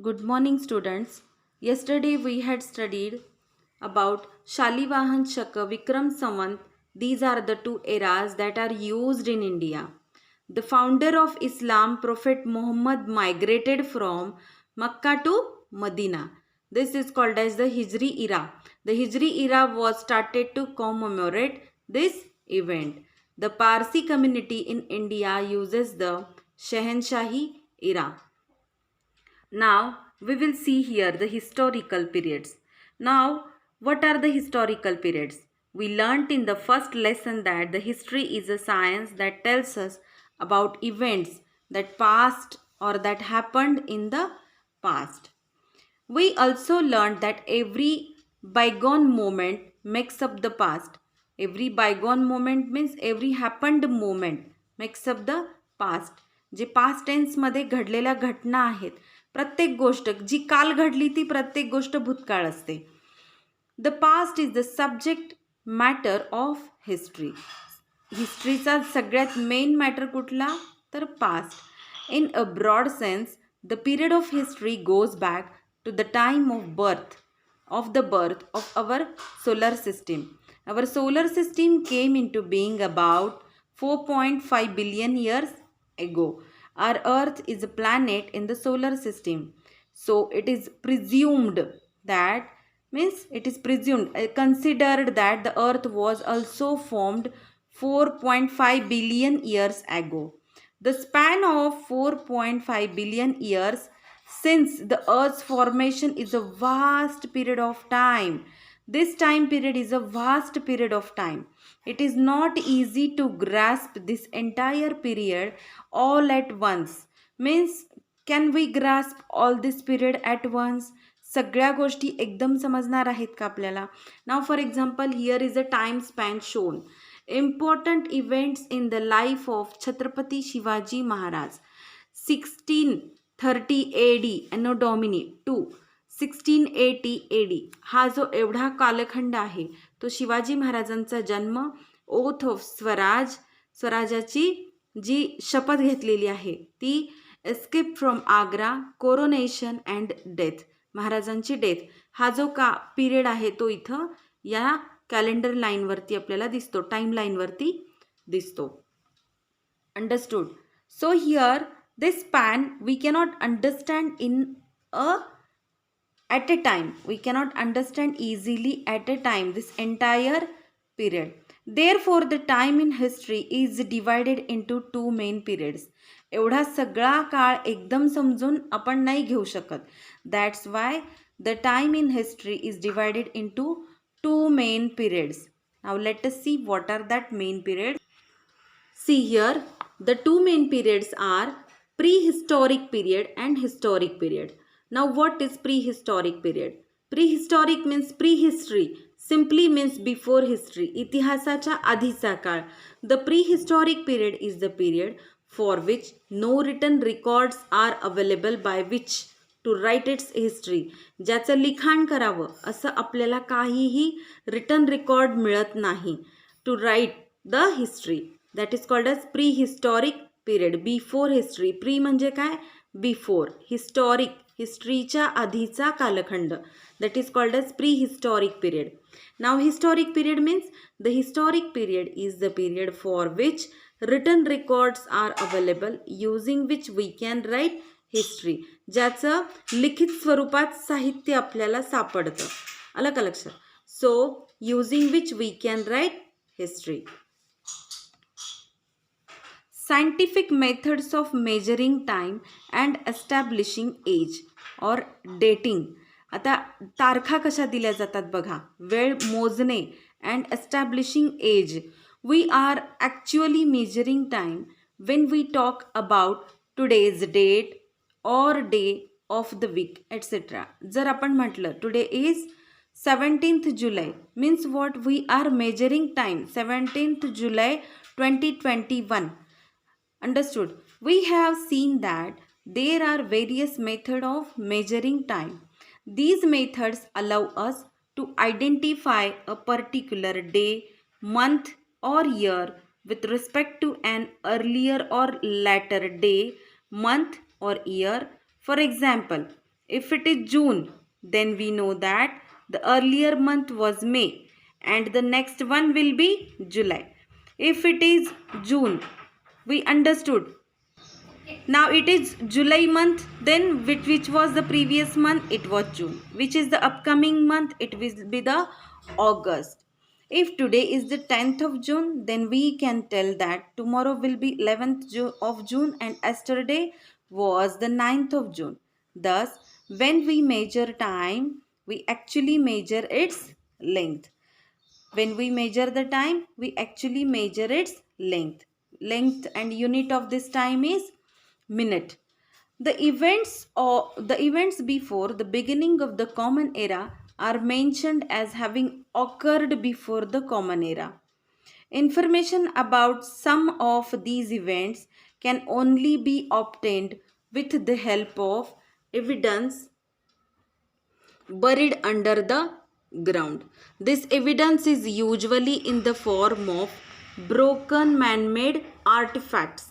Good morning, students. Yesterday we had studied about Shalivahan Shaka, Vikram Samvant. These are the two eras that are used in India. The founder of Islam, Prophet Muhammad, migrated from Makkah to Medina. This is called as the Hijri era. The Hijri era was started to commemorate this event. The Parsi community in India uses the Shahanshahi era. Now we will see here the historical periods. Now, what are the historical periods? We learnt in the first lesson that the history is a science that tells us about events that passed or that happened in the past. We also learned that every bygone moment makes up the past. Every bygone moment means every happened moment makes up the past. जे past टेन्समध्ये घडलेल्या घटना आहेत, प्रत्येक गोष्ट जी काल घडली ती प्रत्येक गोष्ट भूतकाळ असते. The past is the subject matter of history. हिस्ट्रीचा सगळ्यात मेन मॅटर कुठला तर past. In a broad sense the period of history goes back to the time of the birth of our solar system. Our solar system came into being about 4.5 billion years ago. Our earth is a planet in the solar system. So it is presumed considered that the earth was also formed 4.5 billion years ago. The span of 4.5 billion years since the earth's formation is a vast period of time. This time period is a vast period of time. It is not easy to grasp this entire period all at once. Means, can we grasp all this period at once? सगळ्या गोष्टी एकदम समजणार आहेत का आपल्याला? Now for example here is a time span shown. Important events in the life of Chhatrapati Shivaji Maharaj. 1630 AD anno domini to 1680 AD हा जो एवढा कालखंड आहे तो शिवाजी महाराजांचा जन्म, ओथ ऑफ स्वराजाची जी शपथ घेतलेली आहे ती, escape from Agra, coronation and death, महाराजांची डेथ, हा जो पिरियड आहे तो इथं या कॅलेंडर लाईनवरती आपल्याला दिसतो, टाइम लाईनवरती दिसतो. Understood. So here this span we cannot understand at a time. We cannot understand easily at a time this entire period. Therefore the time in history is divided into two main periods. एवढा सगळा काळ एकदम समजून आपण नाही घेऊ शकत. That's why the time in history is divided into two main periods. Now let us see what are that main periods. See here, the two main periods are prehistoric period and historic period. Now what is prehistoric period? Prehistoric means prehistory, simply means before history, इतिहासाच्या आधीचा काळ. The prehistoric period is the period for which no written records are available by which to write its history. ज्याचं लिखाण करावं असं आपल्याला काहीही written record मिळत नाही. To write the history, that is called as prehistoric period. Before history. Pre म्हणजे काय? बिफोर. हिस्टॉरिक, हिस्ट्रीच्या आधीचा कालखंड, that is called as prehistoric period. Now historic period means the historic period is the period for which written records are available using which we can write history. ज्याचं लिखित स्वरूपात साहित्य आपल्याला सापडतं. आलं का लक्षात? So using which we can write history. Scientific methods of measuring time and establishing age or dating. आता तारखा कशा दिल्या जातात बघा. वेळ मोजणे and establishing age. We are actually measuring time when we talk about today's date or day of the week etc. जर आपण म्हटलं today is 17th July means what? We are measuring time 17th July 2021. Understood. We have seen that there are various methods of measuring time. These methods allow us to identify a particular day, month or year with respect to an earlier or later day, month or year. For example, If it is June, then we know that the earlier month was May and the next one will be July. If it is June, we understood. Now it is July month, then which was the previous month? It was June. Which is the upcoming month? It will be the August. If today is the 10th of June, then we can tell that tomorrow will be 11th of June and yesterday was the 9th of June. Thus, when we measure time, we actually measure its length. When we measure the time, we actually measure its length. Length and unit of this time is minute. The events before the beginning of the common era are mentioned as having occurred before the common era. Information about some of these events can only be obtained with the help of evidence buried under the ground. This evidence is usually in the form of broken man-made artifacts,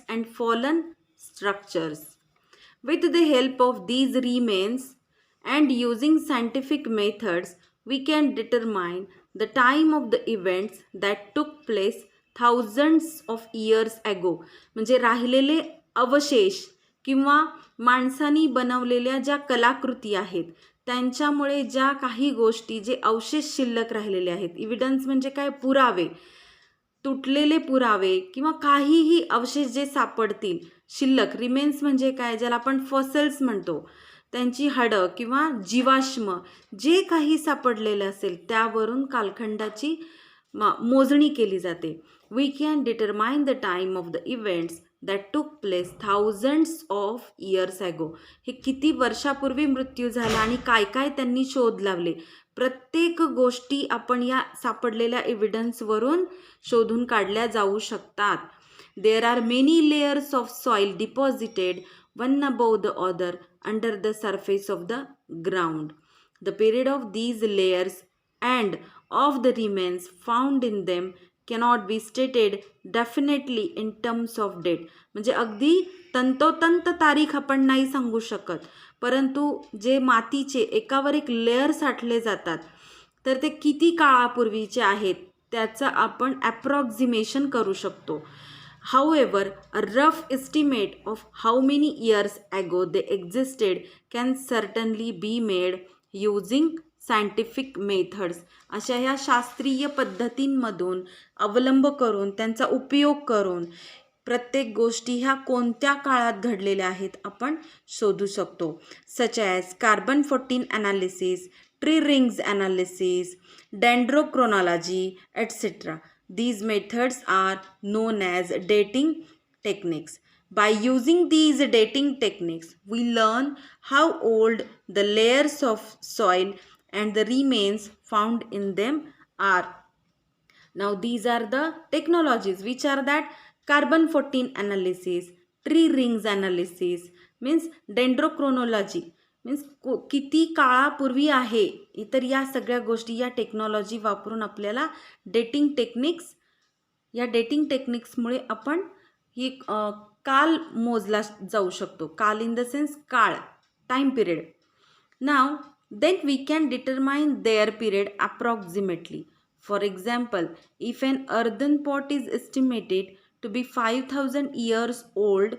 and fallen structures. With the help of these remains and using scientific methods, we can determine the time of the events that took place thousands of years ago. म्हणजे राहिलेले अवशेष किंवा माणसांनी बनवलेल्या ज्या कलाकृती आहेत त्यांच्यामुळे ज्या काही गोष्टी जे अवशेष शिल्लक राहिलेले आहेत. एव्हिडन्स म्हणजे काय? पुरावे, तुटलेले पुरावे किंवा काहीही अवशेष जे सापडतील शिल्लक. रिमेन्स म्हणजे काय? ज्याला आपण फॉसिल्स म्हणतो. त्यांची हाडं किंवा जीवाश्म जे काही सापडलेलं असेल त्यावरून कालखंडाची मोजणी केली जाते. We can determine the time of the events that took place thousands of years ago. हे किती वर्षापूर्वी मृत्यू झाला आणि काय काय त्यांनी शोध लावले. प्रत्येक गोष्टी आपण या सापडलेल्या एव्हिडन्सवरून शोधून काढल्या जाऊ शकतात. There are many layers of soil deposited one above the other under the surface of the ground. The period of these layers and of the remains found in them cannot be stated definitely in terms of date. म्हणजे अगदी तंतोतंत तारीख आपण नाही सांगू शकत, परंतु जे मातीचे एकावर एक लेअर साठले जातात तर ते किती काळापूर्वीचे आहेत त्याचं आपण ॲप्रॉक्झिमेशन करू शकतो. However, a rough estimate of how many years ago they existed can certainly be made using scientific methods. अशा ह्या शास्त्रीय पद्धतींमधून अवलंब करून त्यांचा उपयोग करून प्रत्येक गोष्टी ह्या कोणत्या काळात घडलेल्या आहेत आपण शोधू शकतो. Such as carbon 14 analysis, tree rings analysis, dendrochronology etcetera. These methods are known as dating techniques. By using these dating techniques, we learn how old the layers of soil and the remains found in them are. Now these are the technologies which are that carbon 14 analysis, tree rings analysis, means dendrochronology, means किती काळापूर्वी आहे. इतर या सगळ्या गोष्टी या technology वापरून आपल्याला डेटिंग टेक्निक्समुळे आपण ही काल मोजला जाऊ शकतो. काल इन द सेन्स काळ, time period. Now then we can determine their period approximately. For example, if an earthen pot is estimated to be 5000 years old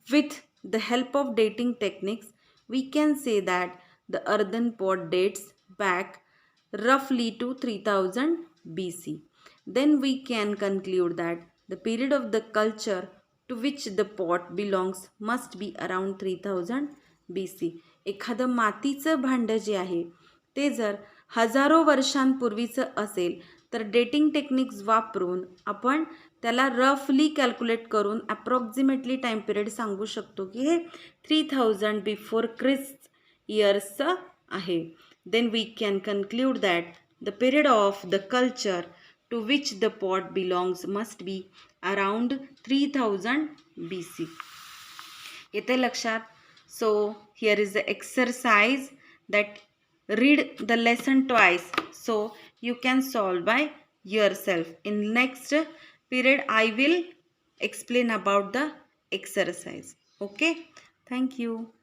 with the help of dating techniques, we can say that the earthen pot dates back roughly to 3000 BC. Then we can conclude that the period of the culture to which the pot belongs must be around 3000 BC. एखादं मातीचं भांडं जे आहे ते जर हजारो वर्षांपूर्वीचं असेल तर dating techniques वापरून आपण त्याला रफली कॅल्क्युलेट करून अप्रॉक्झिमेटली टाईम पिरियड सांगू शकतो की हे 3000 बिफोर ख्रिस्ट इयर्सचं आहे. Then we can conclude that the period of the culture to which the pot belongs must be around 3000 BC. येते लक्षात? So here is the exercise that read the lesson twice so you can solve by yourself. In next period I will explain about the exercise. Okay, Thank you.